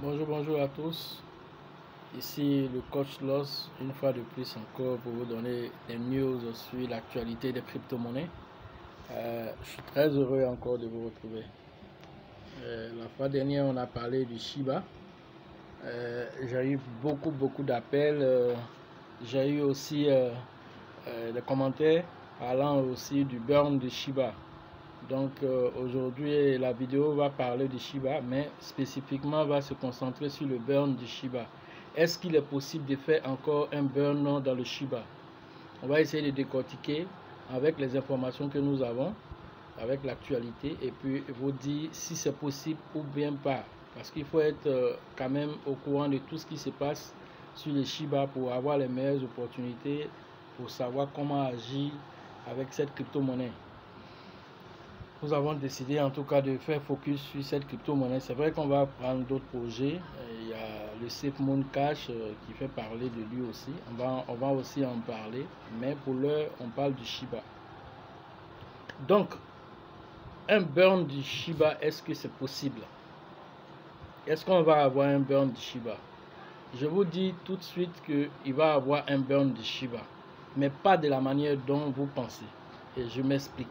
Bonjour à tous. Ici le coach Loss, une fois de plus encore pour vous donner des news sur l'actualité des crypto-monnaies. Je suis très heureux encore de vous retrouver. La fois dernière, on a parlé du Shiba. J'ai eu beaucoup d'appels. J'ai eu aussi des commentaires parlant aussi du burn de Shiba. Donc aujourd'hui la vidéo va parler du Shiba, mais spécifiquement va se concentrer sur le burn du Shiba. Est-ce qu'il est possible de faire encore un burn dans le Shiba? On va essayer de décortiquer avec les informations que nous avons, avec l'actualité, et puis vous dire si c'est possible ou bien pas. Parce qu'il faut être quand même au courant de tout ce qui se passe sur le Shiba pour avoir les meilleures opportunités, pour savoir comment agir avec cette crypto-monnaie. Nous avons décidé en tout cas de faire focus sur cette crypto-monnaie. C'est vrai qu'on va prendre d'autres projets. Il y a le SafeMoon Cash qui fait parler de lui aussi. On va aussi en parler. Mais pour l'heure, on parle du Shiba. Donc, un burn du Shiba, est-ce que c'est possible? Est-ce qu'on va avoir un burn du Shiba? Je vous dis tout de suite qu'il va avoir un burn du Shiba. Mais pas de la manière dont vous pensez. Et je m'explique.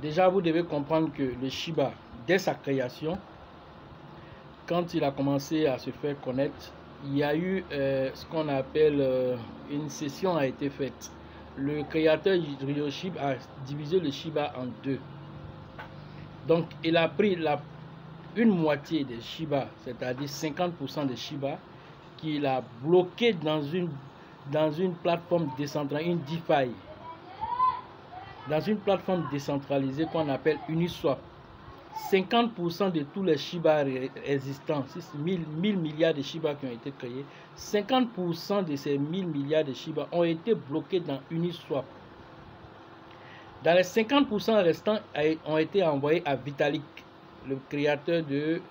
Déjà, vous devez comprendre que le Shiba, dès sa création, quand il a commencé à se faire connaître, il y a eu ce qu'on appelle une session a été faite. Le créateur Ryoshi a divisé le Shiba en deux. Donc, il a pris une moitié des Shiba, c'est-à-dire 50% des Shiba, qu'il a bloqué dans une plateforme décentralisée, une DeFi. Dans une plateforme décentralisée qu'on appelle Uniswap. 50% de tous les Shiba existants, 1000 milliards de Shiba qui ont été créés, 50% de ces 1000 milliards de Shiba ont été bloqués dans Uniswap. Dans les 50% restants ont été envoyés à Vitalik, le créateur de,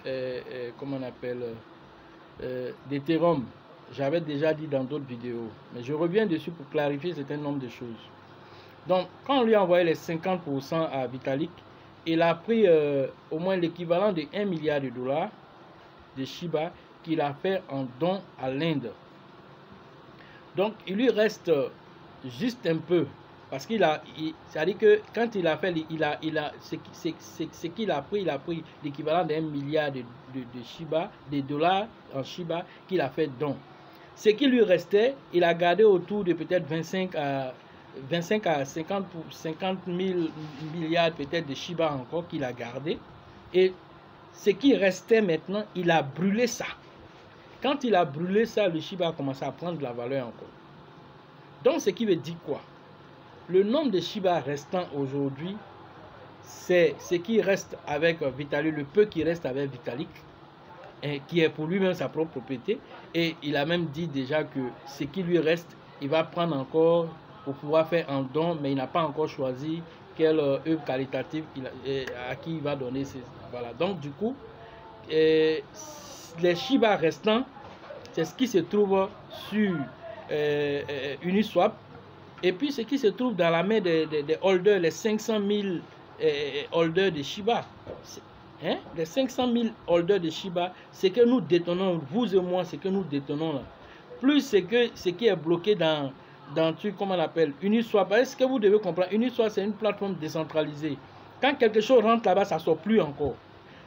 comment on appelle, d'Ethereum. J'avais déjà dit dans d'autres vidéos, mais je reviens dessus pour clarifier un certain nombre de choses. Donc, quand on lui a envoyé les 50% à Vitalik, il a pris au moins l'équivalent de 1 milliard de dollars de Shiba qu'il a fait en don à l'Inde. Donc, il lui reste juste un peu. Parce qu'il a, c'est-à-dire que quand il a fait, ce qu'il a pris l'équivalent d'1 milliard de Shiba, de dollars en Shiba qu'il a fait don. Ce qui lui restait, il a gardé autour de peut-être 25 à 50 000 milliards peut-être de Shiba encore qu'il a gardé. Et ce qui restait maintenant, il a brûlé ça. Quand il a brûlé ça, le Shiba a commencé à prendre de la valeur encore. Donc ce qui veut dire quoi? Le nombre de Shiba restants aujourd'hui, c'est ce qui reste avec Vitalik, le peu qui reste avec Vitalik, et qui est pour lui-même sa propre propriété. Et il a même dit déjà que ce qui lui reste, il va prendre encore pour pouvoir faire un don, mais il n'a pas encore choisi quelle œuvre qualitative à qui il va donner. Voilà. Donc du coup, les Shiba restants, c'est ce qui se trouve sur Uniswap. Et puis ce qui se trouve dans la main des holders, les 500 000 holders de Shiba. Hein? Les 500 000 holders de Shiba, c'est que nous détenons, vous et moi, c'est que nous détenons là. Plus c'est que ce qui est bloqué dans comment on appelle, Uniswap. Est-ce que vous devez comprendre? Uniswap, c'est une plateforme décentralisée. Quand quelque chose rentre là-bas, ça ne sort plus encore.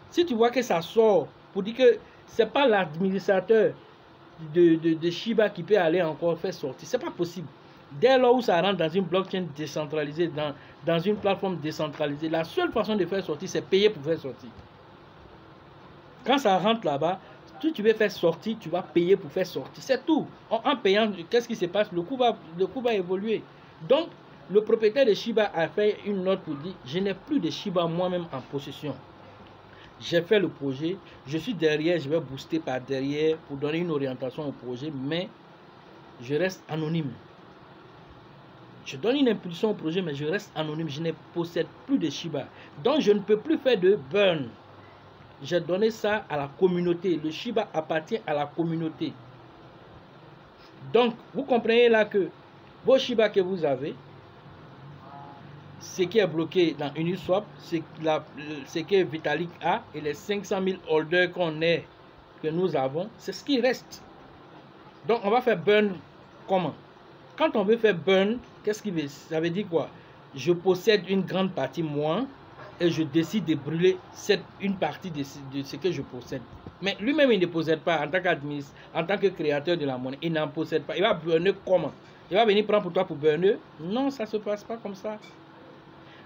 Si tu vois que ça sort, pour dire que ce n'est pas l'administrateur de Shiba qui peut aller encore faire sortir, ce n'est pas possible. Dès lors où ça rentre dans une blockchain décentralisée, dans une plateforme décentralisée, la seule façon de faire sortir, c'est payer pour faire sortir. Quand ça rentre là-bas, si tu veux faire sortir, tu vas payer pour faire sortir. C'est tout. En payant, qu'est-ce qui se passe? Le coût va évoluer. Donc, le propriétaire de Shiba a fait une note pour dire, je n'ai plus de Shiba moi-même en possession. J'ai fait le projet, je suis derrière, je vais booster par derrière pour donner une orientation au projet, mais je reste anonyme. Je donne une impulsion au projet, mais je reste anonyme. Je ne possède plus de Shiba. Donc, je ne peux plus faire de burn. J'ai donné ça à la communauté. Le Shiba appartient à la communauté. Donc, vous comprenez là que vos Shiba que vous avez, ce qui est bloqué dans Uniswap, ce que Vitalik a, et les 500 000 holders qu'on est que nous avons, c'est ce qui reste. Donc, on va faire burn comment? Quand on veut faire burn, qu'est-ce qui veut? Ça veut dire quoi? Je possède une grande partie, moi, et je décide de brûler une partie de ce que je possède. Mais lui-même, il ne possède pas en tant qu'administrateur, en tant que créateur de la monnaie. Il n'en possède pas. Il va burner comment? Il va venir prendre pour toi pour burner? Non, ça ne se passe pas comme ça.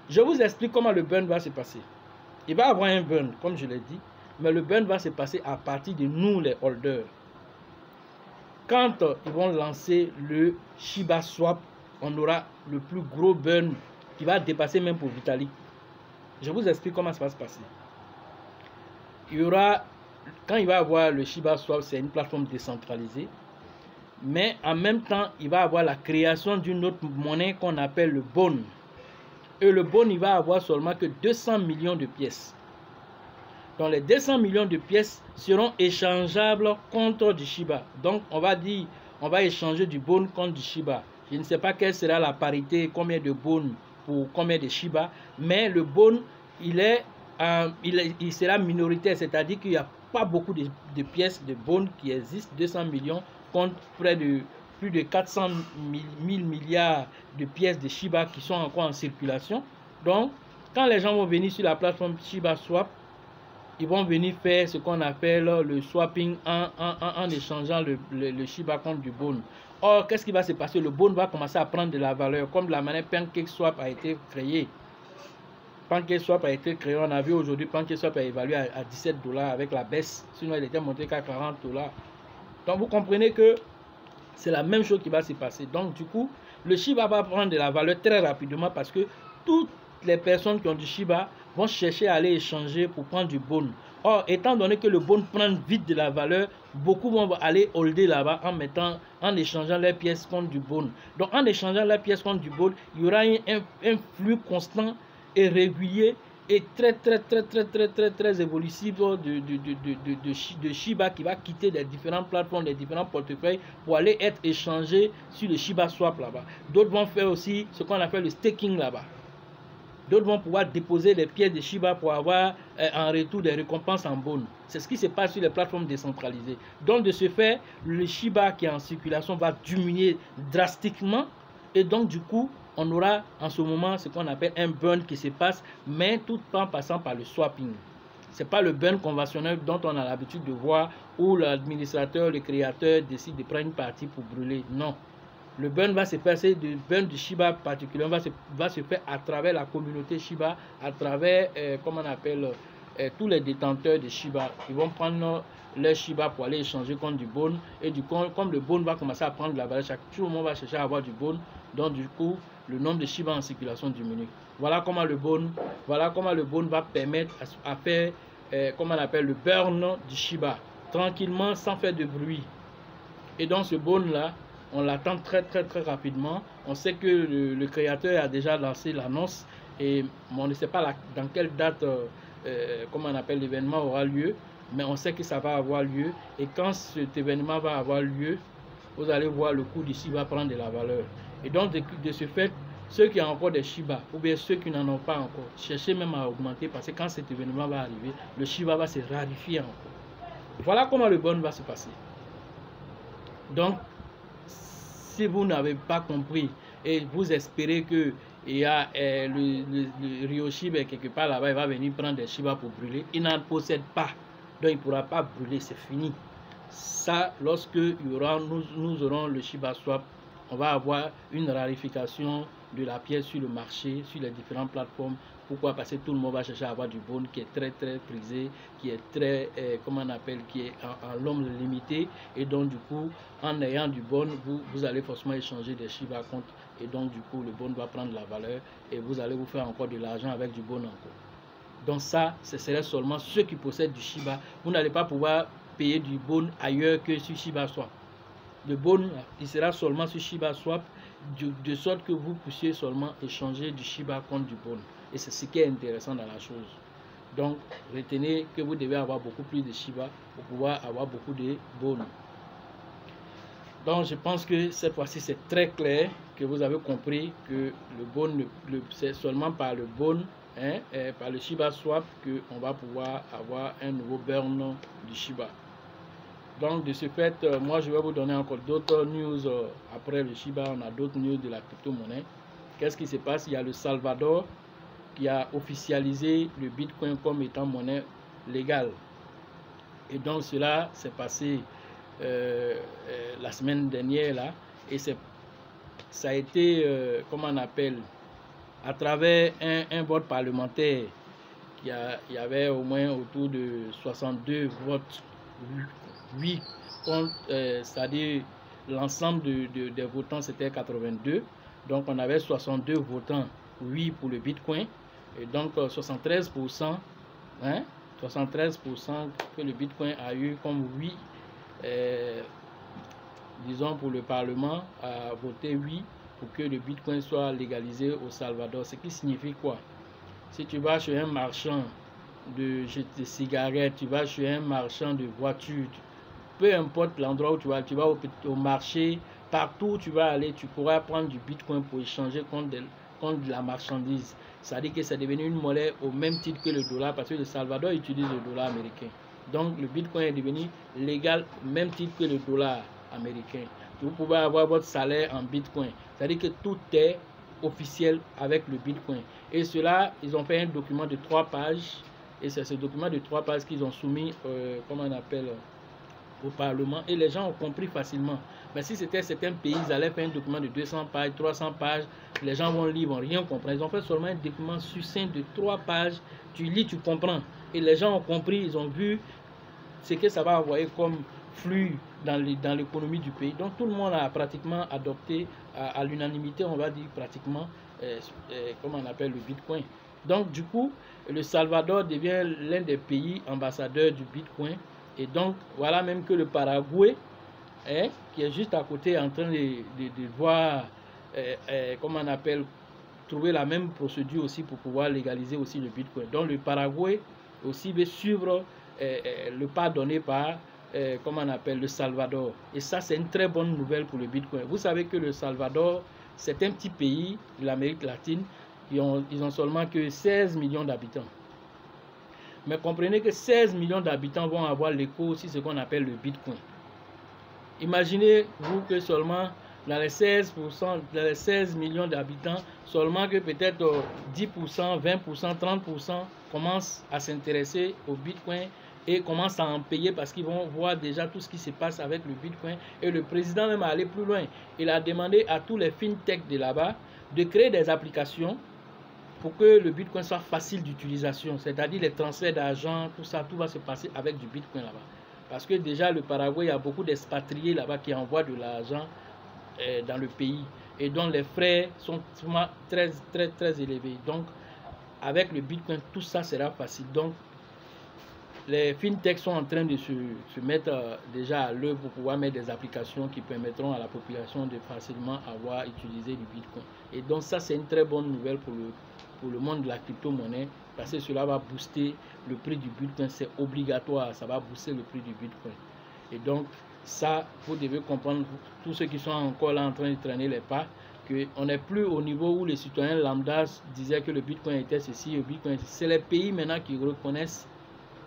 Je vous explique comment le burn va se passer. Il va y avoir un burn, comme je l'ai dit, mais le burn va se passer à partir de nous, les holders. Quand ils vont lancer le Shiba Swap, on aura le plus gros burn qui va dépasser même pour Vitalik. Je vous explique comment ça va se passer. Il y aura, quand il va y avoir le Shiba Swap, c'est une plateforme décentralisée, mais en même temps, il va y avoir la création d'une autre monnaie qu'on appelle le Bone. Et le Bone, il va avoir seulement que 200 millions de pièces. Donc les 200 millions de pièces seront échangeables contre du Shiba. Donc on va dire, on va échanger du Bone contre du Shiba. Je ne sais pas quelle sera la parité, combien de Bone pour combien de Shiba, mais le Bone, il sera minoritaire, c'est-à-dire qu'il n'y a pas beaucoup de pièces de Bone qui existent, 200 millions contre plus de 400 000 milliards de pièces de Shiba qui sont encore en circulation. Donc, quand les gens vont venir sur la plateforme Shiba Swap, ils vont venir faire ce qu'on appelle le swapping en échangeant le Shiba contre du Bone. Or, qu'est-ce qui va se passer? Le Bone va commencer à prendre de la valeur, comme la monnaie PancakeSwap a été créée. PancakeSwap a été créé, on a vu aujourd'hui PancakeSwap a évalué à 17 $, avec la baisse, sinon il était monté qu'à 40 $. Donc vous comprenez que c'est la même chose qui va se passer. Donc du coup, le Shiba va prendre de la valeur très rapidement parce que toutes les personnes qui ont du Shiba vont chercher à aller échanger pour prendre du Bone. Or, étant donné que le Bone prend vite de la valeur, beaucoup vont aller holder là-bas en échangeant leurs pièces contre du Bone. Donc, en échangeant leurs pièces contre du Bone, il y aura un flux constant et régulier et très évolutif de Shiba qui va quitter les différentes plateformes, les différents portefeuilles pour aller être échangé sur le Shiba Swap là-bas. D'autres vont faire aussi ce qu'on appelle le staking là-bas. D'autres vont pouvoir déposer les pièces de Shiba pour avoir en retour des récompenses en Bone. C'est ce qui se passe sur les plateformes décentralisées. Donc de ce fait, le Shiba qui est en circulation va diminuer drastiquement et donc du coup, on aura en ce moment ce qu'on appelle un burn qui se passe, mais tout en passant par le swapping. Ce n'est pas le burn conventionnel dont on a l'habitude de voir où l'administrateur, le créateur décide de prendre une partie pour brûler. Non. Le burn va se passer, le burn du Shiba particulièrement va se faire à travers la communauté Shiba, à travers, comment on appelle, tous les détenteurs de Shiba. Ils vont prendre leur Shiba pour aller échanger contre du Bone. Et du coup, comme le Bone va commencer à prendre de la valeur, tout le monde va chercher à avoir du Bone. Donc du coup, le nombre de Shiba en circulation diminue. Voilà comment le Bone va permettre à faire, comment on appelle, le burn du Shiba, tranquillement, sans faire de bruit. Et dans ce Bone là, on l'attend très rapidement. On sait que le créateur a déjà lancé l'annonce et on ne sait pas dans quelle date, comment on appelle, l'événement aura lieu, mais on sait que ça va avoir lieu. Et quand cet événement va avoir lieu, vous allez voir le cours du Shiba prendre de la valeur. Et donc de ce fait, ceux qui ont encore des Shiba, ou bien ceux qui n'en ont pas encore, cherchez même à augmenter parce que quand cet événement va arriver, le Shiba va se rarifier encore. Voilà comment le burn va se passer. Donc, si vous n'avez pas compris et vous espérez que il y a le Rio Shiba quelque part là-bas, il va venir prendre des Shiba pour brûler, il n'en possède pas. Donc il ne pourra pas brûler, c'est fini. Ça, lorsque nous aurons le Shiba Swap, on va avoir une rarification de la pièce sur le marché, sur les différentes plateformes. Pourquoi? Parce que tout le monde va chercher à avoir du Bone qui est très prisé, qui est très, comment on appelle, qui est en nombre limité. Et donc du coup, en ayant du Bone, vous allez forcément échanger des Shiba contre. Et donc du coup, le Bone va prendre la valeur et vous allez vous faire encore de l'argent avec du Bone encore. Donc ça, ce serait seulement ceux qui possèdent du Shiba. Vous n'allez pas pouvoir payer du Bone ailleurs que sur Shiba Swap. Le Bone, il sera seulement sur Shiba Swap, de sorte que vous puissiez seulement échanger du Shiba contre du Bone. Et c'est ce qui est intéressant dans la chose. Donc, retenez que vous devez avoir beaucoup plus de Shiba pour pouvoir avoir beaucoup de Bone. Donc, je pense que cette fois-ci, c'est très clair que vous avez compris que le Bone, c'est seulement par le Bone, par le Shiba Swap, qu'on va pouvoir avoir un nouveau burn du Shiba. Donc de ce fait, moi je vais vous donner encore d'autres news après le Shiba. On a d'autres news de la crypto-monnaie. Qu'est-ce qui se passe? Il y a le Salvador qui a officialisé le Bitcoin comme étant monnaie légale. Et donc cela s'est passé la semaine dernière là, et ça a été, comment on appelle, à travers un vote parlementaire. Il y avait au moins autour de 62 votes, oui, contre, c'est-à-dire l'ensemble des votants c'était 82. Donc on avait 62 votants oui pour le Bitcoin, et donc 73%, hein, 73% que le Bitcoin a eu comme oui, disons pour le Parlement a voté oui pour que le Bitcoin soit légalisé au Salvador. Ce qui signifie quoi? Si tu vas chez un marchand de cigarettes, tu vas chez un marchand de voitures, peu importe l'endroit où tu vas au marché, partout où tu vas aller, tu pourras prendre du Bitcoin pour échanger contre de la marchandise. C'est-à-dire que c'est devenu une monnaie au même titre que le dollar, parce que le Salvador utilise le dollar américain. Donc le Bitcoin est devenu légal au même titre que le dollar américain. Vous pouvez avoir votre salaire en Bitcoin. C'est-à-dire que tout est officiel avec le Bitcoin. Et cela, ils ont fait un document de 3 pages. Et c'est ce document de 3 pages qu'ils ont soumis, comment on appelle, au Parlement. Et les gens ont compris facilement. Mais si c'était certains pays, ils allaient faire un document de 200 pages, 300 pages. Les gens vont lire, vont rien comprendre. Ils ont fait seulement un document succinct de 3 pages. Tu lis, tu comprends. Et les gens ont compris, ils ont vu ce que ça va envoyer comme flux dans l'économie du pays. Donc tout le monde a pratiquement adopté à l'unanimité, on va dire pratiquement, comment on appelle, le Bitcoin. Donc du coup, le Salvador devient l'un des pays ambassadeurs du Bitcoin. Et donc voilà même que le Paraguay, qui est juste à côté, en train de voir, comment on appelle, trouver la même procédure aussi pour pouvoir légaliser aussi le Bitcoin. Donc le Paraguay aussi veut suivre le pas donné par, comment on appelle, le Salvador. Et ça, c'est une très bonne nouvelle pour le Bitcoin. Vous savez que le Salvador, c'est un petit pays de l'Amérique latine. Ils ont seulement que 16 millions d'habitants. Mais comprenez que 16 millions d'habitants vont avoir l'écho aussi, ce qu'on appelle le Bitcoin. Imaginez-vous que seulement dans les 16%, dans les 16 millions d'habitants, seulement que peut-être 10%, 20%, 30% commencent à s'intéresser au Bitcoin et commencent à en payer parce qu'ils vont voir déjà tout ce qui se passe avec le Bitcoin. Et le président même a allé plus loin. Il a demandé à tous les fintechs de là-bas de créer des applications pour que le Bitcoin soit facile d'utilisation, c'est-à-dire les transferts d'argent, tout ça, tout va se passer avec du Bitcoin là-bas. Parce que déjà le Paraguay, il y a beaucoup d'expatriés là-bas qui envoient de l'argent dans le pays et dont les frais sont très élevés. Donc avec le Bitcoin, tout ça sera facile. Donc les fintechs sont en train de se mettre déjà à l'œuvre pour pouvoir mettre des applications qui permettront à la population de facilement avoir utilisé du Bitcoin. Et donc ça, c'est une très bonne nouvelle pour le monde de la crypto-monnaie, parce que cela va booster le prix du Bitcoin. C'est obligatoire, ça va booster le prix du Bitcoin. Et donc ça, vous devez comprendre, tous ceux qui sont encore là en train de traîner les pas, qu'on n'est plus au niveau où les citoyens lambda disaient que le Bitcoin était ceci, le Bitcoin était... C'est les pays maintenant qui reconnaissent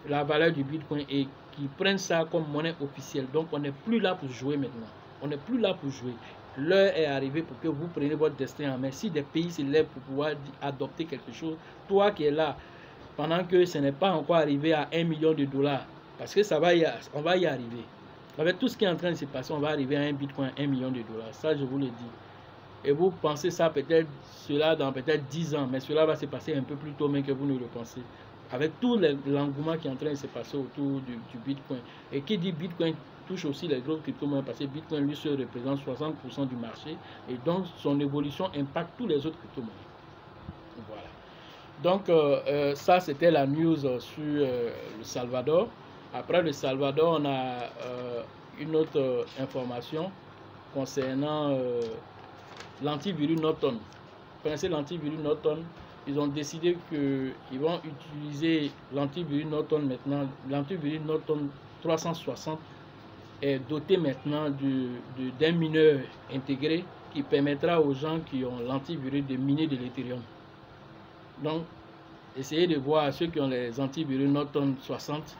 la valeur du Bitcoin et qui prennent ça comme monnaie officielle. Donc on n'est plus là pour jouer maintenant. On n'est plus là pour jouer. L'heure est arrivée pour que vous preniez votre destin en main. Si des pays se lèvent pour pouvoir adopter quelque chose, toi qui es là, pendant que ce n'est pas encore arrivé à 1 million de dollars, parce que on va y arriver. Avec tout ce qui est en train de se passer, on va arriver à un Bitcoin 1 million de dollars. Ça, je vous le dis. Et vous pensez ça peut-être, cela dans peut-être 10 ans, mais cela va se passer un peu plus tôt même que vous ne le pensez. Avec tout l'engouement qui est en train de se passer autour du Bitcoin. Et qui dit Bitcoin touche aussi les grosses crypto-monnaies, parce que Bitcoin lui seul représente 60% du marché. Et donc son évolution impacte tous les autres crypto-monnaies. Voilà. Donc ça c'était la news sur le Salvador. Après le Salvador, on a une autre information concernant l'antivirus Norton. Vous connaissez l'antivirus Norton? Ils ont décidé qu'ils vont utiliser l'antivirus Norton maintenant. L'antivirus Norton 360 est doté maintenant d'un mineur intégré qui permettra aux gens qui ont l'antivirus de miner de l'Ethereum. Donc, essayez de voir ceux qui ont les antivirus Norton 60.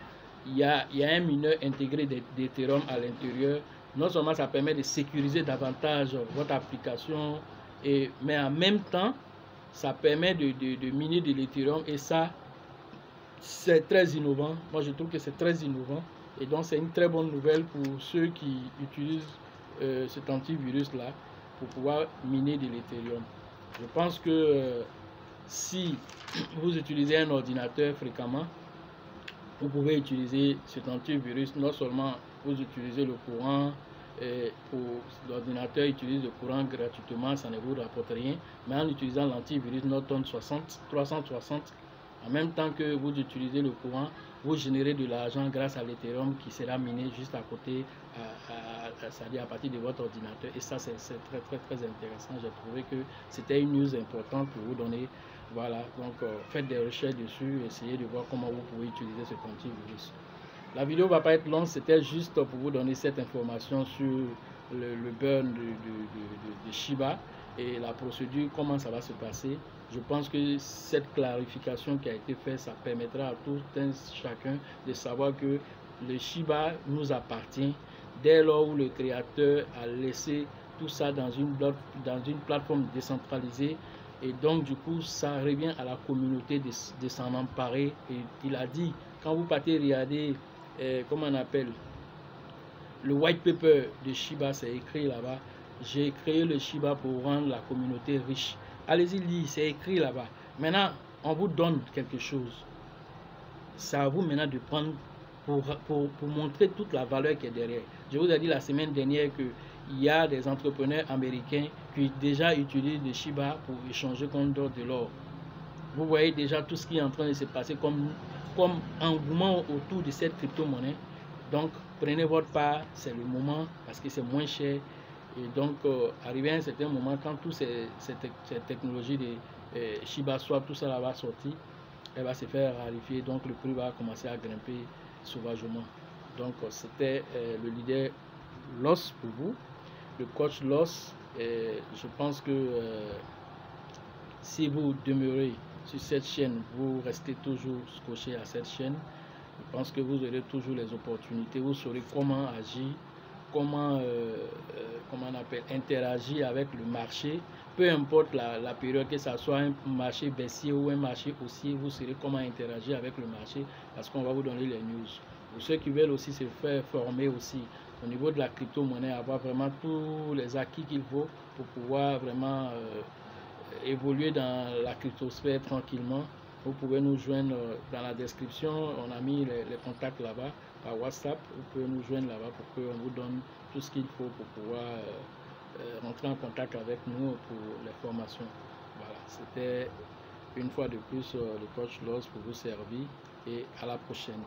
il y a un mineur intégré d'Ethereum à l'intérieur. Non seulement ça permet de sécuriser davantage votre application, mais en même temps, ça permet de miner de l'Ethereum, et ça, c'est très innovant. Moi, je trouve que c'est très innovant. Et donc, c'est une très bonne nouvelle pour ceux qui utilisent cet antivirus-là pour pouvoir miner de l'Ethereum. Je pense que si vous utilisez un ordinateur fréquemment, vous pouvez utiliser cet antivirus. Non seulement vous utilisez le courant, l'ordinateur utilise le courant gratuitement, ça ne vous rapporte rien, mais en utilisant l'antivirus Norton 360, en même temps que vous utilisez le courant, vous générez de l'argent grâce à l'Ethereum qui sera miné juste à côté, c'est-à-dire à partir de votre ordinateur. Et ça, c'est très intéressant. J'ai trouvé que c'était une news importante pour vous donner. Voilà, donc faites des recherches dessus, essayez de voir comment vous pouvez utiliser ce antivirus. La vidéo ne va pas être longue, c'était juste pour vous donner cette information sur le burn de Shiba et la procédure, comment ça va se passer. Je pense que cette clarification qui a été faite, ça permettra à tout un chacun de savoir que le Shiba nous appartient dès lors où le créateur a laissé tout ça dans une plateforme décentralisée. Et donc, du coup, ça revient à la communauté de s'en emparer. Et il a dit, quand vous partez regarder, comment on appelle, le white paper de Shiba, c'est écrit là-bas. J'ai créé le Shiba pour rendre la communauté riche. Allez-y lire, c'est écrit là-bas. Maintenant, on vous donne quelque chose. C'est à vous maintenant de prendre pour montrer toute la valeur qui est derrière. Je vous ai dit la semaine dernière qu'il y a des entrepreneurs américains qui déjà utilisent le Shiba pour échanger contre de l'or. Vous voyez déjà tout ce qui est en train de se passer comme engouement autour de cette crypto-monnaie. Donc, prenez votre part, c'est le moment parce que c'est moins cher. Et donc, arrivé à un certain moment, quand toutes ces technologies de Shiba Swap, tout ça là va sortir, elle va se faire rarifier, donc le prix va commencer à grimper sauvagement. Donc, c'était le leader Loss pour vous, le coach Loss. Je pense que si vous demeurez sur cette chaîne, vous restez toujours scotché à cette chaîne, je pense que vous aurez toujours les opportunités, vous saurez comment agir, comment on appelle, interagir avec le marché, peu importe la période, que ce soit un marché baissier ou un marché haussier, vous saurez comment interagir avec le marché parce qu'on va vous donner les news. Pour ceux qui veulent aussi se faire former aussi au niveau de la crypto-monnaie, avoir vraiment tous les acquis qu'il faut pour pouvoir vraiment évoluer dans la cryptosphère tranquillement, vous pouvez nous joindre dans la description. On a mis les contacts là-bas par WhatsApp. Vous pouvez nous joindre là-bas pour qu'on vous donne tout ce qu'il faut pour pouvoir rentrer en contact avec nous pour les formations. Voilà, c'était une fois de plus le coach Loss pour vous servir et à la prochaine.